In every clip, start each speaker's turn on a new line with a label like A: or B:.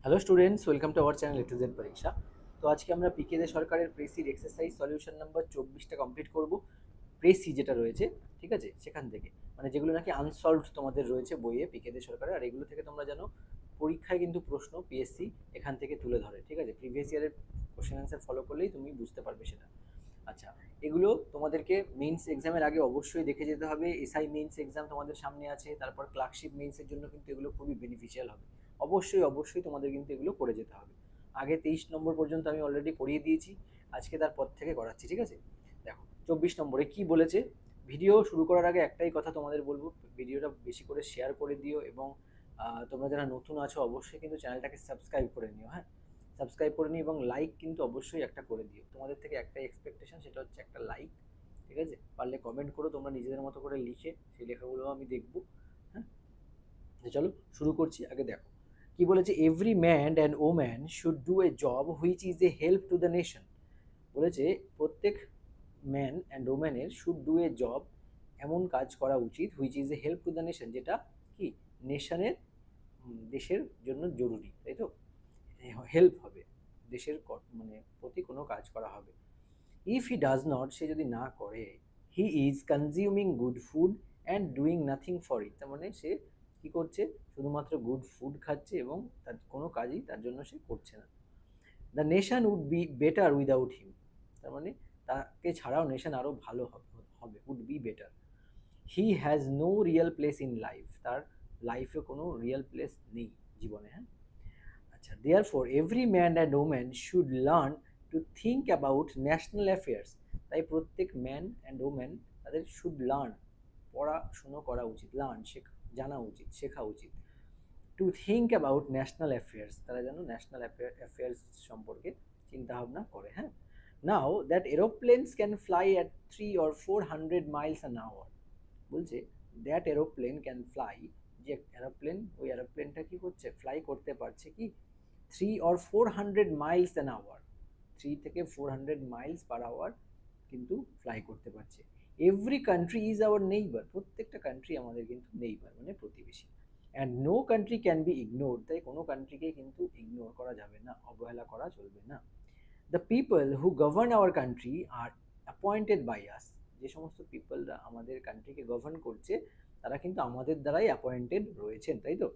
A: Hello students, welcome to our channel A to Z পরীক্ষা। তো আজকে আমরা পিকে দে সরকারের প্রেসির এক্সারসাইজ সলিউশন নাম্বার 24টা কমপ্লিট করব। প্রেসি যেটা রয়েছে, ঠিক আছে, সেখান থেকে মানে যেগুলো নাকি আনসলভড তোমাদের রয়েছে বইয়ে পিকে দে সরকারের, আর এগুলো থেকে তোমরা জানো পরীক্ষায় কিন্তু প্রশ্ন পিএসসি এখান থেকে তুলে ধরে, ঠিক আছে। প্রিভিয়াস ইয়ারের কোশ্চেন অ্যান্সার ফলো করলেই তুমি বুঝতে পারবে সেটা। আচ্ছা, এগুলো তোমাদেরকে মেন্স এক্সামের আগে অবশ্যই দেখে যেতে হবে। এসআই মেন্স এক্সাম তোমাদের সামনে আছে, তারপর ক্লার্কশিপ মেন্সের জন্য কিন্তু এগুলো খুবই বেনিফিশিয়াল হবে। অবশ্যই অবশ্যই তোমাদের কিন্তু এগুলো করে যেতে হবে। আগে 23 নম্বর পর্যন্ত আমি অলরেডি করিয়ে দিয়েছি, আজকে তারপর থেকে করাচ্ছি, ঠিক আছে। দেখো 24 নম্বরে কি বলেছে। ভিডিও শুরু করার আগে একটাই কথা তোমাদের বলবো, ভিডিওটা বেশি করে শেয়ার করে দিও, এবং তোমরা যারা নতুন আছো অবশ্যই কিন্তু চ্যানেলটাকে সাবস্ক্রাইব করে নিও, হ্যাঁ। সাবস্ক্রাইব করে নিও এবং লাইক কিন্তু অবশ্যই একটা করে দিও। তোমাদের থেকে একটাই এক্সপেকটেশন, সেটা হচ্ছে একটা লাইক, ঠিক আছে। পারলে কমেন্ট করো তোমরা নিজেদের মতো করে লিখে, সেই লেখাগুলো আমি দেখবো, হ্যাঁ। তো চলো শুরু করছি। আগে দেখো কি বলেছে, every man and woman should do a job which is a help to the nation. বলেছে প্রত্যেক ম্যান অ্যান্ড ওম্যানের শুড ডু এ জব, এমন কাজ করা উচিত, which is a help to the nation, যেটা কি নেশনের, দেশের জন্য জরুরি, তাই তো। হেল্প হবে, দেশের মানে প্রতি কোনো কাজ করা হবে। ইফ হি ডাজ নট, সে যদি না করে, he is consuming good food and doing nothing for it, তার মানে সে কি করছে, শুধুমাত্র গুড ফুড খাচ্ছে এবং তার কোনো কাজই তার জন্য সে করছে না। The nation would be better without him, তার মানে তাকে ছাড়াও নেশন আরও ভালো হবে, would be better. He has no real place in life, তার লাইফে কোনো রিয়েল প্লেস নেই জীবনে, হ্যাঁ। আচ্ছা, therefore every man and woman should learn to think about national affairs, তাই প্রত্যেক ম্যান অ্যান্ড ওম্যান তাদের শুড লার্ন, পড়াশুনো করা উচিত, লার্ন জানা উচিত, শেখা উচিত। To think about national affairs, তারা যেন ন্যাশনাল অ্যাফেয়ার্স সম্পর্কে চিন্তা ভাবনা করে, হ্যাঁ। Now that এরোপ্লেনস can fly at 3 or 400 miles an hour, বলছে দ্যাট এরোপ্লেন ক্যান ফ্লাই, যে এরোপ্লেন, ওই এরোপ্লেনটা কি করছে, ফ্লাই করতে পারছে কি 3 or 400 miles an hour, 3 থেকে 400 miles per hour কিন্তু ফ্লাই করতে পারছে। Every country is our neighbour, প্রত্যেকটা কান্ট্রি আমাদের কিন্তু নেইবার মানে প্রতিবেশী। And no country can be ignore, তাই কোনো কান্ট্রিকে কিন্তু ইগনোর করা যাবে না, অবহেলা করা চলবে না। The people who govern our country are appointed by us, যে সমস্ত পিপলরা আমাদের কান্ট্রিকে গভর্ন করছে তারা কিন্তু আমাদের দ্বারাই অ্যাপয়েন্টেড রয়েছেন, তাই তো।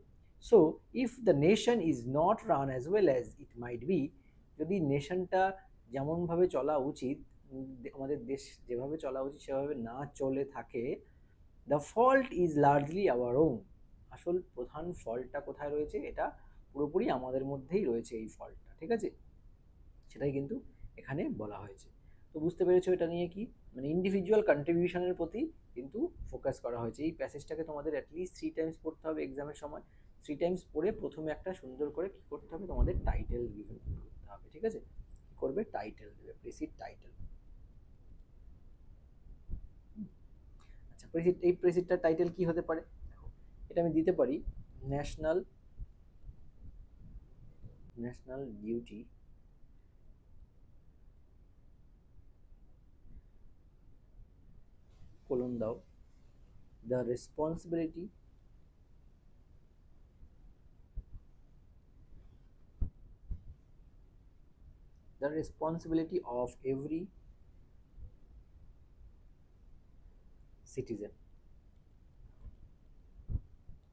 A: So if the nation is not run as well as it might be, যদি নেশনটা যেমনভাবে চলা উচিত, আমাদের দেশ যেভাবে চলা উচিত সেভাবে না চলে থাকে, the fault is largely our own, আসল প্রধান ফল্টটা কোথায় রয়েছে, এটা পুরোপুরি আমাদের মধ্যেই রয়েছে এই ফল্টটা, ঠিক আছে। সেটাই কিন্তু এখানে বলা হয়েছে। তো বুঝতে পেরেছো এটা নিয়ে কি, মানে ইন্ডিভিজুয়াল কন্ট্রিবিউশনের প্রতি কিন্তু ফোকাস করা হয়েছে। এই প্যাসেজটাকে তোমাদের অ্যাটলিস্ট 3 টাইমস পড়তে হবে এক্সামের সময়। 3 টাইমস পড়ে প্রথমে একটা সুন্দর করে কী করতে হবে, তোমাদের টাইটেল গিভেন করতে হবে, ঠিক আছে। কী করবে, টাইটেল দেবে, প্রেসিড টাইটেল। আচ্ছা, প্রেসিড, এই প্রেসিডটার টাইটেল কি হতে পারে, দেখো এটা আমি দিতে পারি, ন্যাশনাল ন্যাশনাল ডিউটি কোলন দাও, the responsibility of every citizen,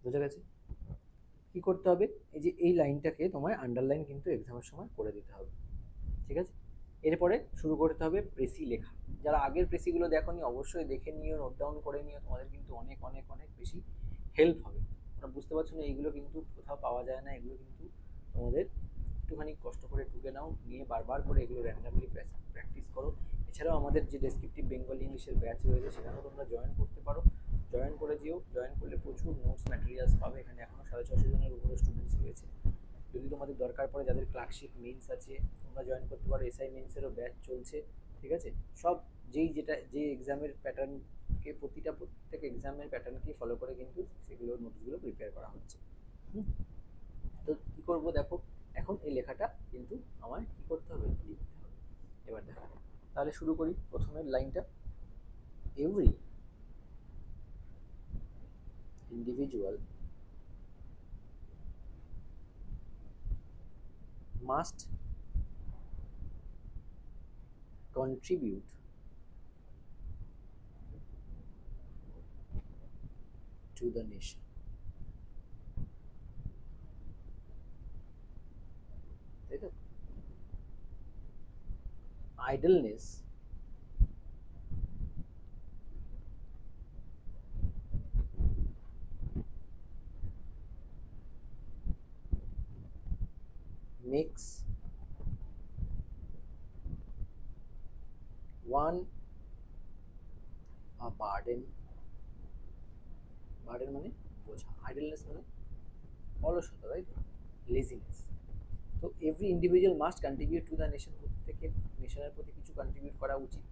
A: বোঝা গেছে। কি করতে হবে, এই যে এই লাইনটাকে তোমায় আন্ডারলাইন কিন্তু এক্সামের সময় করে দিতে হবে, ঠিক আছে। এরপরে শুরু করতে হবে প্রেসি লেখা। যারা আগের প্রেসিগুলো দেখোনি অবশ্যই দেখে নিও, নোট ডাউন করে নিও, তোমাদের কিন্তু অনেক অনেক অনেক বেশি হেল্প হবে। তোমরা বুঝতে পারছো না, এইগুলো কিন্তু কোথাও পাওয়া যায় না, এগুলো কিন্তু তোমাদের একটুখানি কষ্ট করে টুকে নাও, নিয়ে বারবার করে এগুলো র্যান্ডামলি প্র্যাকটিস করো। এছাড়াও আমাদের যে ডেসক্রিপটিভ বেঙ্গলি ইংলিশের ব্যাচ রয়েছে সেখানেও তোমরা জয়েন করতে পারো, জয়েন করে যেও। জয়েন করলে প্রচুর নোটস ম্যাটেরিয়ালস পাবে, এখানে এখনও 650 জনের উপরে স্টুডেন্টস রয়েছে। যদি তোমাদের দরকার পড়ে, যাদের ক্লার্কশিপ মেন্স আছে তোমরা জয়েন করতে পারো, এসআই মেন্সেরও ব্যাচ চলছে, ঠিক আছে। সব যে এক্সামের প্যাটার্নকে, প্রত্যেক এক্সামের প্যাটার্নকে ফলো করে কিন্তু সেগুলো নোটসগুলো প্রিপেয়ার করা হচ্ছে। তো কী করবো দেখো, এখন এই লেখাটা কিন্তু আমায় কী করতে হবে, লিখতে হবে। এবার দেখো তাহলে শুরু করি প্রথমের লাইনটা, every individual must contribute to the nation. তাই তো? idleness makes one a burden। Burden মানে বোঝা, আইডলনেস মানে অলসতা, তাই তো, লেজিনেস। তো every individual must contribute to the nation, প্রত্যেকের নেশনের প্রতি কিছু কন্ট্রিবিউট করা উচিত।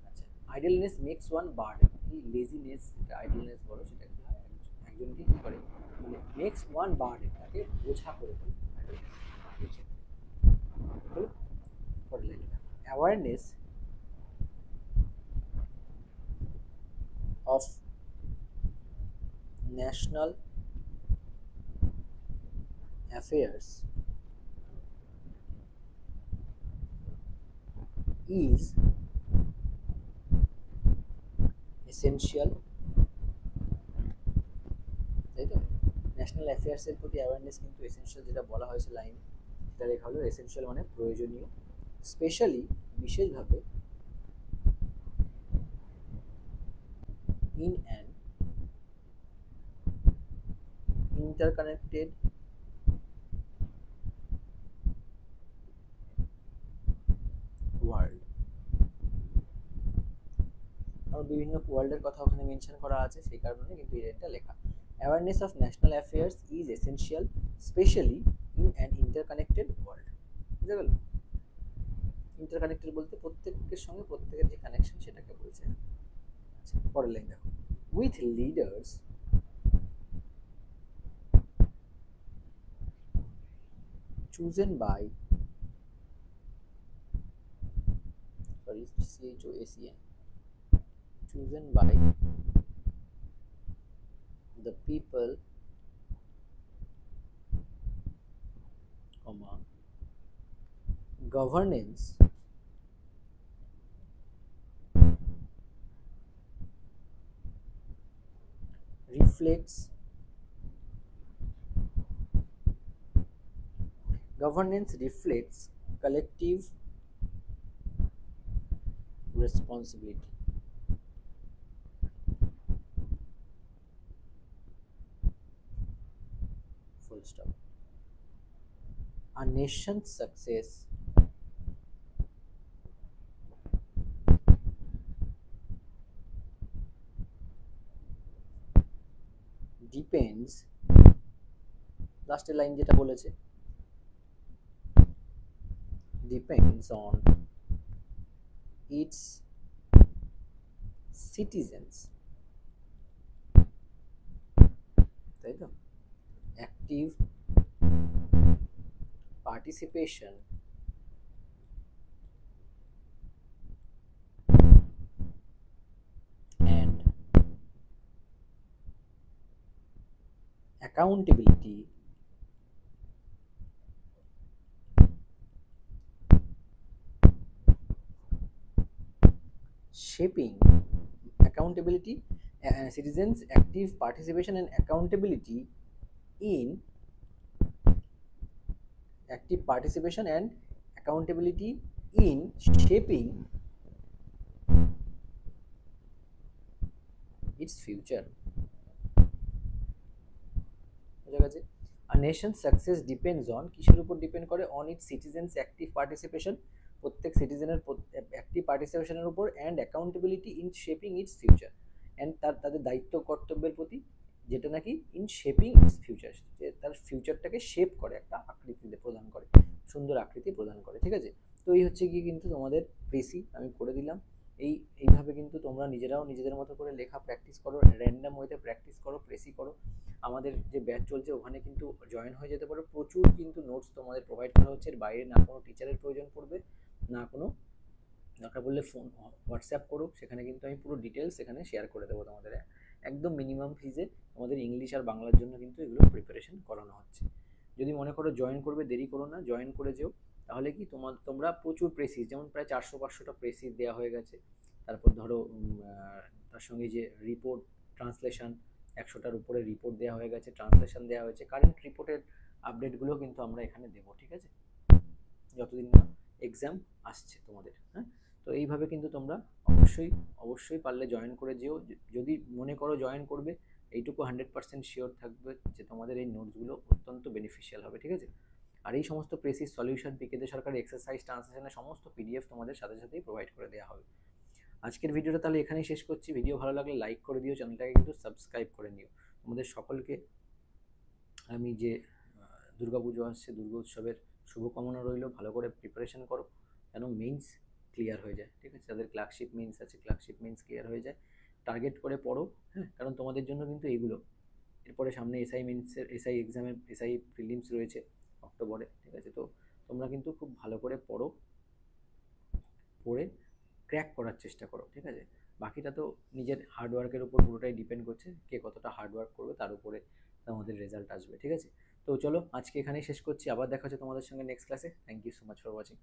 A: আচ্ছা, আইডলনেস মেক্স ওয়ান বার্ডেন, এই লেজিনেস যেটা আইডলনেস বলো সেটা কি হয়, একজনকে কী করে, মানে মেক্স ওয়ান বার্ডেন, তাকে বোঝা করে তোলে আইডলনেস এই ক্ষেত্রে। হলো পরের লাইনটা, awareness of national affairs is essential। তাই তো, ন্যাশনাল অ্যাফেয়ার্সের প্রতি অ্যাওয়ারনেস কিন্তু এসেনশিয়াল, যেটা বলা হয়েছে লাইন, সেটা লেখা হলো এসেনশিয়াল মানে প্রয়োজনীয়, স্পেশালি বিশেষভাবে, in an interconnected world। আর বিভিন্ন ওয়ার্ল্ডের কথা ওখানে মেনশন করা আছে, সেই কারণে কিন্তু এটা লেখা। Awareness of national affairs is essential specially in an interconnected world. বুঝা গেল? ইন্টারকানেক্টেড বলতে প্রত্যেকের সঙ্গে প্রত্যেকের যে কানেকশন সেটাকে বলছে। আচ্ছা, পরের লাইন দেখো, with leaders chosen by CHOACN, chosen by the people, governance reflects collective responsibility। Full stop। A nation's success depends, লাস্টের লাইন যেটা বলেছে, depends on its citizens। তাই তো, active participation and accountability shaping accountability, citizens active participation and accountability in active participation and accountability in shaping its future। বুঝা গেছে? A nation's success depends on, কিসের উপর depend করে, on its citizens active participation, প্রত্যেক সিটিজেনের active পার্টিসিপেশনের উপর, and accountability in shaping it's future, and তাদের দায়িত্ব কর্তব্যের প্রতি, যেটা নাকি ইন শেপিং ইটস ফিউচার, যে তার ফিউচারটাকে শেপ করে, একটা আকৃতিতে প্রদান করে, সুন্দর আকৃতি প্রদান করে। ঠিক আছে? তো এই হচ্ছে গিয়ে কিন্তু তোমাদের প্রেসি আমি করে দিলাম। এইভাবে কিন্তু তোমরা নিজেরাও নিজেদের মতো করে লেখা প্র্যাকটিস করো, র্যান্ডম ওয়েতে প্র্যাকটিস করো, প্রেসি করো। আমাদের যে ব্যাচ চলছে ওখানে কিন্তু জয়েন হয়ে যেতে পারো, প্রচুর কিন্তু নোটস তোমাদের প্রোভাইড করা হচ্ছে, এর বাইরে না কোনো টিচারের প্রয়োজন পড়বে, না কোনো দরকার পড়লে ফোন হোয়াটসঅ্যাপ করো, সেখানে কিন্তু আমি পুরো ডিটেলস এখানে শেয়ার করে দেবো তোমাদের, একদম মিনিমাম ফিজে তোমাদের ইংলিশ আর বাংলার জন্য কিন্তু এগুলো প্রিপারেশন করানো হচ্ছে। যদি মনে করো জয়েন করবে, দেরি করো না, জয়েন করে যেও। তাহলে কি তোমরা প্রচুর প্রেসিস, যেমন প্রায় 400-500টা প্রেসিস দেওয়া হয়ে গেছে। তারপর ধরো তার সঙ্গে যে রিপোর্ট ট্রান্সলেশন, 100টার উপরে রিপোর্ট দেওয়া হয়ে গেছে, ট্রান্সলেশন দেওয়া হয়েছে, কারেন্ট রিপোর্টের আপডেটগুলো কিন্তু আমরা এখানে দেবো, ঠিক আছে, যতদিন না এক্সাম আসছে তোমাদের। হ্যাঁ, তো এইভাবে কিন্তু তোমরা অবশ্যই অবশ্যই পারলে জয়েন করে যেও। যদি মনে করো জয়েন করবে, এইটুকু 100% শিওর থাকবে যে তোমাদের এই নোটসগুলো অত্যন্ত বেনিফিশিয়াল হবে, ঠিক আছে। আর এই সমস্ত প্রেসিস সলিউশন, পিকেতে সরকারি এক্সারসাইজ, ট্রান্সলেশনের সমস্ত পিডিএফ তোমাদের সাথে সাথেই প্রোভাইড করে দেওয়া হবে। আজকের ভিডিওটা তাহলে এখানেই শেষ করছি। ভিডিও ভালো লাগলে লাইক করে দিও, চ্যানেলটাকে কিন্তু সাবস্ক্রাইব করে নিও। তোমাদের সকলকে আমি যে দুর্গাপুজো আসছে, দুর্গা উৎসবের শুভকামনা রইল। ভালো করে প্রিপারেশন করো যেন মেইনস ক্লিয়ার হয়ে যায়, ঠিক আছে। যাদের ক্লার্কশিপ মেইনস আছে, ক্লার্কশিপ মেইনস ক্লিয়ার হয়ে যায়। টার্গেট করে পড়ো, হ্যাঁ, কারণ তোমাদের জন্য কিন্তু এইগুলো এরপরে সামনে এসআই মেন্সের, এসআই এক্সামের, এসআই প্রিলিমস রয়েছে অক্টোবরে, ঠিক আছে। তো তোমরা কিন্তু খুব ভালো করে পড়ো, পড়ে ক্র্যাক করার চেষ্টা করো, ঠিক আছে। বাকিটা তো নিজের হার্ডওয়ার্কের উপর পুরোটাই ডিপেন্ড করছে, কে কতটা হার্ডওয়ার্ক করবে তার উপরে তোমাদের রেজাল্ট আসবে, ঠিক আছে। তো চলো আজকে এখানেই শেষ করছি, আবার দেখা হচ্ছে তোমাদের সঙ্গে নেক্সট ক্লাসে। Thank you so much for watching.